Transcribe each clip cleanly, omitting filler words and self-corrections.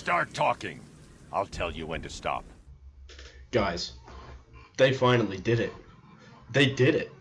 start talking, I'll tell you when to stop. Guys, they finally did it. They did it.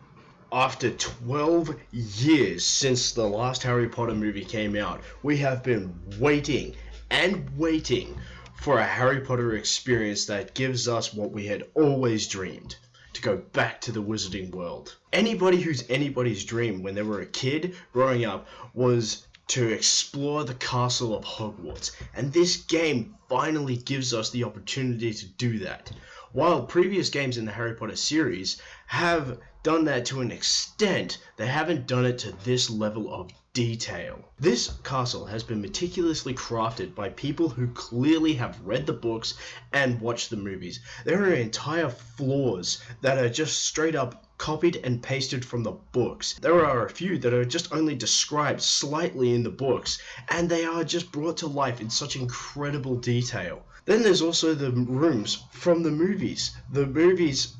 After 12 years since the last Harry Potter movie came out, we have been waiting and waiting for a Harry Potter experience that gives us what we had always dreamed. To go back to the wizarding world. Anybody who's anybody's dream when they were a kid growing up was to explore the castle of Hogwarts, and this game finally gives us the opportunity to do that. While previous games in the Harry Potter series have done that to an extent, they haven't done it to this level of detail. This castle has been meticulously crafted by people who clearly have read the books and watched the movies. There are entire floors that are just straight up copied and pasted from the books. There are a few that are just only described slightly in the books, and they are just brought to life in such incredible detail. Then there's also the rooms from the movies. The movies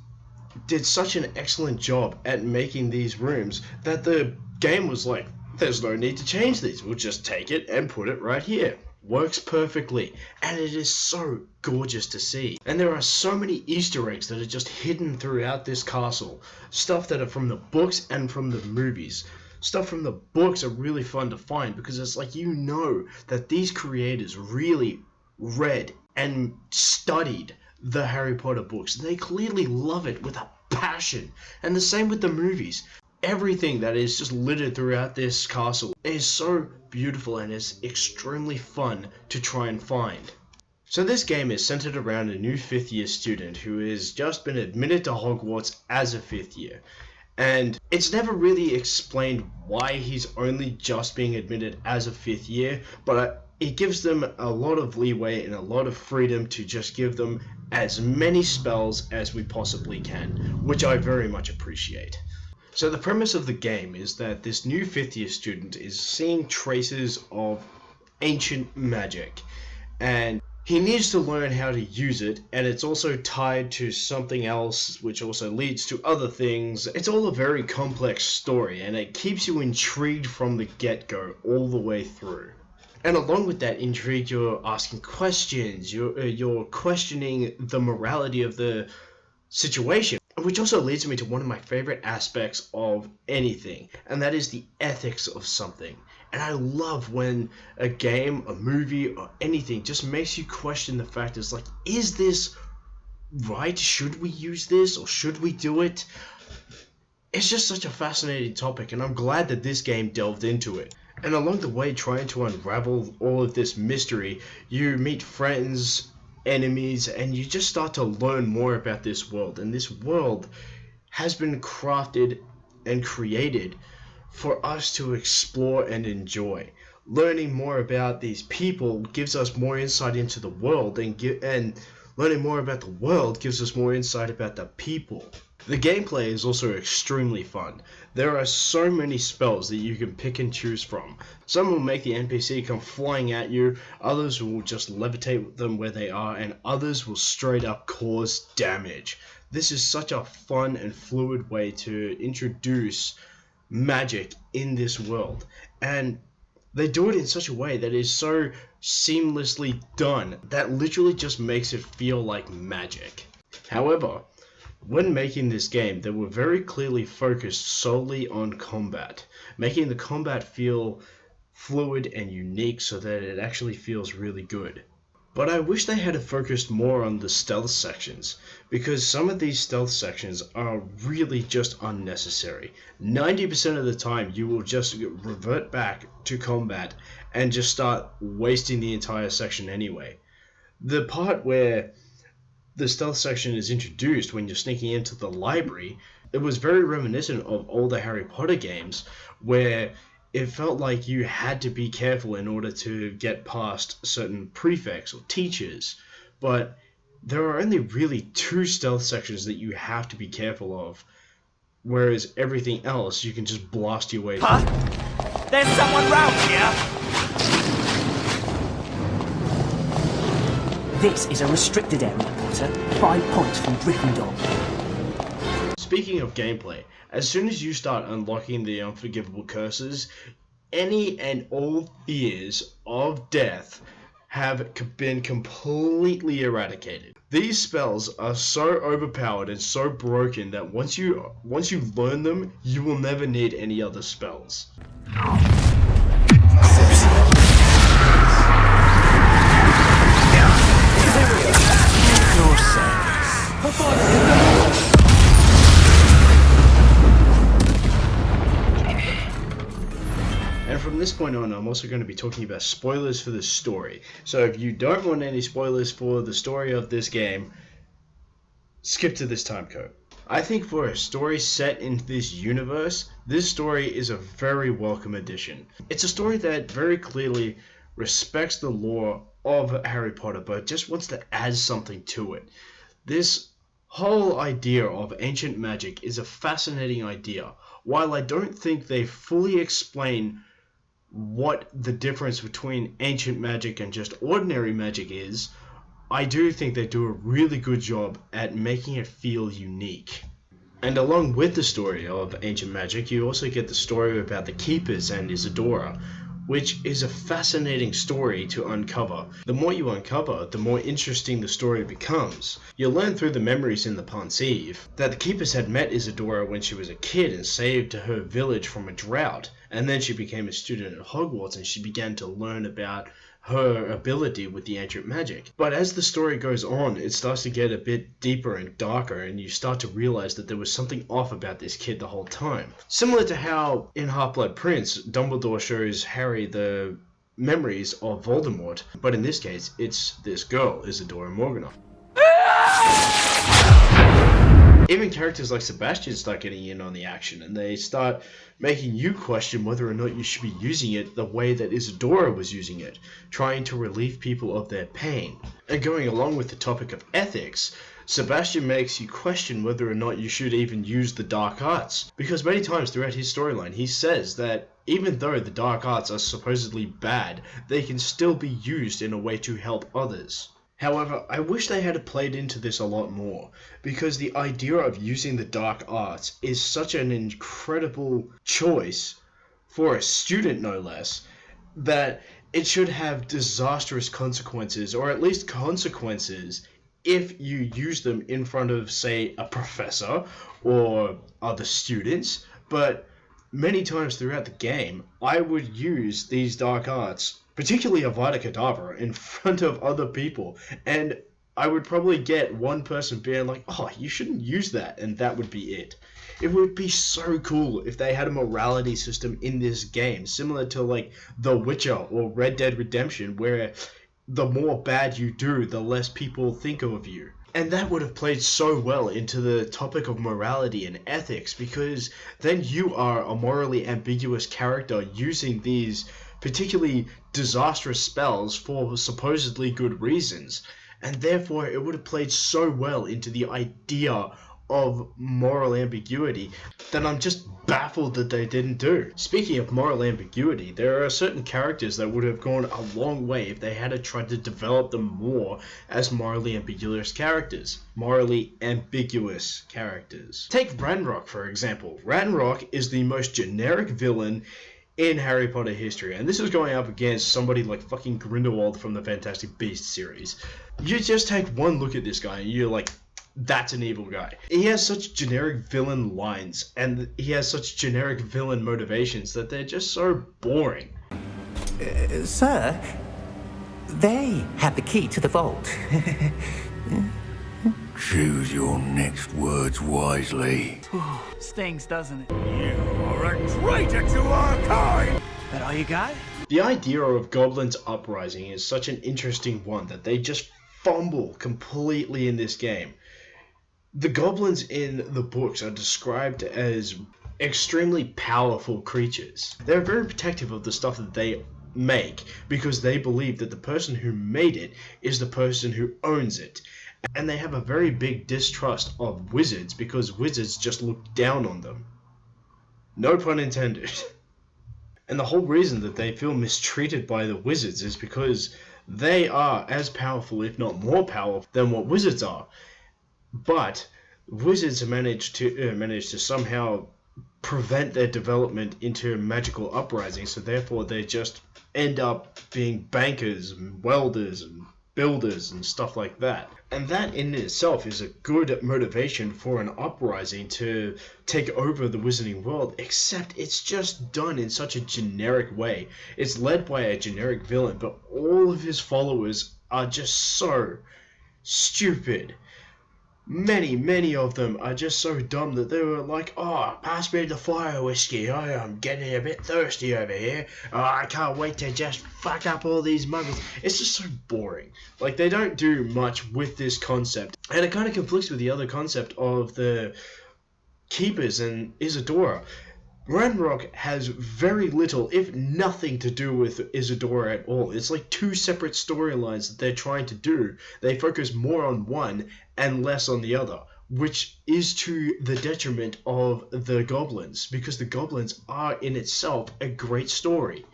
did such an excellent job at making these rooms that the game was like, there's no need to change these, we'll just take it and put it right here. Works perfectly, and it is so gorgeous to see. And there are so many Easter eggs that are just hidden throughout this castle. Stuff that are from the books and from the movies. Stuff from the books are really fun to find because it's like you know that these creators really read and studied the Harry Potter books. They clearly love it with a passion. And the same with the movies. Everything that is just littered throughout this castle is so beautiful and is extremely fun to try and find. So this game is centered around a new 5th year student who has just been admitted to Hogwarts as a 5th year. And it's never really explained why he's only just being admitted as a 5th year, but it gives them a lot of leeway and a lot of freedom to just give them as many spells as we possibly can, which I very much appreciate. So the premise of the game is that this new 5th year student is seeing traces of ancient magic, and he needs to learn how to use it, and it's also tied to something else which also leads to other things. It's all a very complex story, and it keeps you intrigued from the get-go all the way through. And along with that intrigue, you're asking questions, you're questioning the morality of the situation. Which also leads me to one of my favorite aspects of anything, and that is the ethics of something. And I love when a game, a movie, or anything just makes you question the fact is like, is this right? Should we use this or should we do it? It's just such a fascinating topic, and I'm glad that this game delved into it. And along the way, trying to unravel all of this mystery, you meet friends, enemies, and you just start to learn more about this world. And this world has been crafted and created for us to explore and enjoy. Learning more about these people gives us more insight into the world, and learning more about the world gives us more insight about the people. The gameplay is also extremely fun. There are so many spells that you can pick and choose from. Some will make the NPC come flying at you, others will just levitate them where they are, and others will straight up cause damage. This is such a fun and fluid way to introduce magic in this world, and they do it in such a way that is so seamlessly done that literally just makes it feel like magic. However, when making this game, they were very clearly focused solely on combat, making the combat feel fluid and unique so that it actually feels really good. But I wish they had focused more on the stealth sections, because some of these stealth sections are really just unnecessary. 90% of the time you will just revert back to combat and just start wasting the entire section anyway. The part where the stealth section is introduced when you're sneaking into the library, it was very reminiscent of older Harry Potter games where it felt like you had to be careful in order to get past certain prefects or teachers, but there are only really 2 stealth sections that you have to be careful of, whereas everything else you can just blast your way through. Huh? There's someone round here! This is a restricted area, Potter. 5 points from Gryffindor. Speaking of gameplay, as soon as you start unlocking the unforgivable curses, any and all fears of death been completely eradicated. These spells are so overpowered and so broken that once you learn them, you will never need any other spells. And from this point on, I'm also going to be talking about spoilers for the story. So if you don't want any spoilers for the story of this game, skip to this time code. I think for a story set in this universe, this story is a very welcome addition. It's a story that very clearly respects the lore of Harry Potter, but just wants to add something to it. This whole idea of ancient magic is a fascinating idea. While I don't think they fully explain what the difference between ancient magic and just ordinary magic is, I do think they do a really good job at making it feel unique. And along with the story of ancient magic, you also get the story about the Keepers and Isadora, which is a fascinating story to uncover. The more you uncover, the more interesting the story becomes. You'll learn through the memories in the Pensieve that the Keepers had met Isadora when she was a kid and saved her village from a drought, and then she became a student at Hogwarts and she began to learn about her ability with the ancient magic. But as the story goes on, it starts to get a bit deeper and darker, and you start to realize that there was something off about this kid the whole time. Similar to how in Half-Blood Prince, Dumbledore shows Harry the memories of Voldemort, but in this case, it's this girl, Isadora Morganach. Even characters like Sebastian start getting in on the action, and they start making you question whether or not you should be using it the way that Isadora was using it, trying to relieve people of their pain. And going along with the topic of ethics, Sebastian makes you question whether or not you should even use the dark arts, because many times throughout his storyline he says that even though the dark arts are supposedly bad, they can still be used in a way to help others. However, I wish they had played into this a lot more, because the idea of using the dark arts is such an incredible choice for a student, no less, that it should have disastrous consequences, or at least consequences, if you use them in front of, say, a professor or other students. But many times throughout the game, I would use these dark arts, particularly Avada Kedavra, in front of other people, and I would probably get one person being like, oh, you shouldn't use that, and that would be it. It would be so cool if they had a morality system in this game, similar to like The Witcher or Red Dead Redemption, where the more bad you do, the less people think of you. And that would have played so well into the topic of morality and ethics, because then you are a morally ambiguous character using these particularly disastrous spells for supposedly good reasons. And therefore it would have played so well into the idea of moral ambiguity that I'm just baffled that they didn't do. Speaking of moral ambiguity, there are certain characters that would have gone a long way if they had tried to develop them more as morally ambiguous characters. Morally ambiguous characters. Take Ranrock, for example. Ranrock is the most generic villain in Harry Potter history, and this is going up against somebody like fucking Grindelwald from the Fantastic Beasts series. You just take one look at this guy and you're like, that's an evil guy. He has such generic villain lines, and he has such generic villain motivations that they're just so boring. Sir, they have the key to the vault. Choose your next words wisely. Stings, doesn't it? You are a traitor to our kind! That all you got? The idea of Goblins Uprising is such an interesting one that they just fumble completely in this game. The goblins in the books are described as extremely powerful creatures. They're very protective of the stuff that they make, because they believe that the person who made it is the person who owns it. And they have a very big distrust of wizards, because wizards just look down on them. No pun intended. And the whole reason that they feel mistreated by the wizards is because they are as powerful, if not more powerful, than what wizards are. But wizards manage to somehow prevent their development into magical uprising, so therefore they just end up being bankers and welders and builders and stuff like that. And that in itself is a good motivation for an uprising to take over the Wizarding World, except it's just done in such a generic way. It's led by a generic villain, but all of his followers are just so stupid. Many of them are just so dumb that they were like, oh, pass me the fire whiskey, oh, I'm getting a bit thirsty over here, oh, I can't wait to just fuck up all these muggles. It's just so boring. Like, they don't do much with this concept, and it kind of conflicts with the other concept of the Keepers and Isadora. Ranrock has very little, if nothing, to do with Isadora at all. It's like two separate storylines that they're trying to do. They focus more on one and less on the other, which is to the detriment of the goblins, because the goblins are in itself a great story,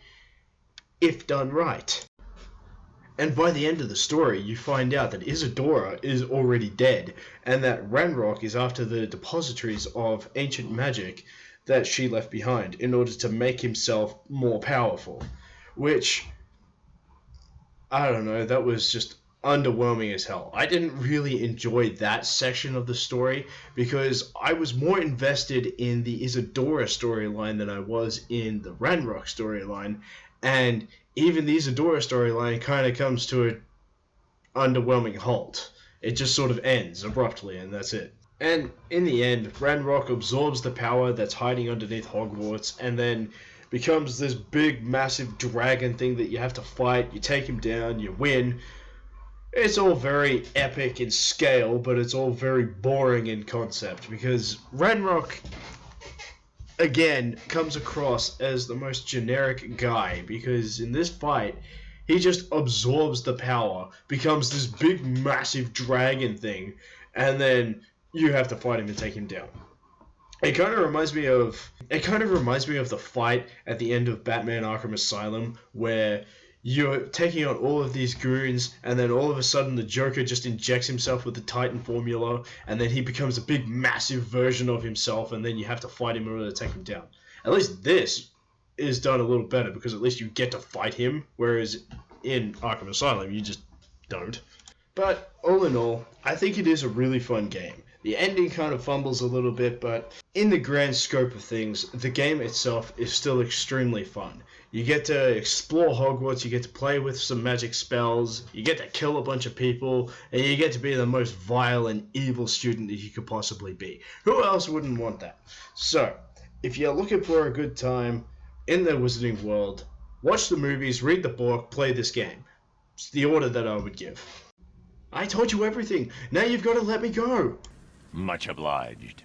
if done right. And by the end of the story, you find out that Isadora is already dead, and that Ranrock is after the depositories of ancient magic that she left behind in order to make himself more powerful. Which, I don't know, that was just underwhelming as hell. I didn't really enjoy that section of the story because I was more invested in the Isadora storyline than I was in the Ranrock storyline, and even the Isadora storyline kind of comes to an underwhelming halt. It just sort of ends abruptly, and that's it. And in the end, Ranrock absorbs the power that's hiding underneath Hogwarts and then becomes this big, massive dragon thing that you have to fight. You take him down, you win. It's all very epic in scale, but it's all very boring in concept because Ranrock, again, comes across as the most generic guy because in this fight, he just absorbs the power, becomes this big, massive dragon thing, and then you have to fight him and take him down. It kind of reminds me of the fight at the end of Batman Arkham Asylum where you're taking on all of these goons and then all of a sudden the Joker just injects himself with the Titan formula and then he becomes a big massive version of himself and then you have to fight him in order to take him down. At least this is done a little better because at least you get to fight him, whereas in Arkham Asylum you just don't. But all in all, I think it is a really fun game. The ending kind of fumbles a little bit, but in the grand scope of things, the game itself is still extremely fun. You get to explore Hogwarts, you get to play with some magic spells, you get to kill a bunch of people, and you get to be the most vile and evil student that you could possibly be. Who else wouldn't want that? So, if you're looking for a good time in the Wizarding World, watch the movies, read the book, play this game. It's the order that I would give. I told you everything. Now you've got to let me go. Much obliged.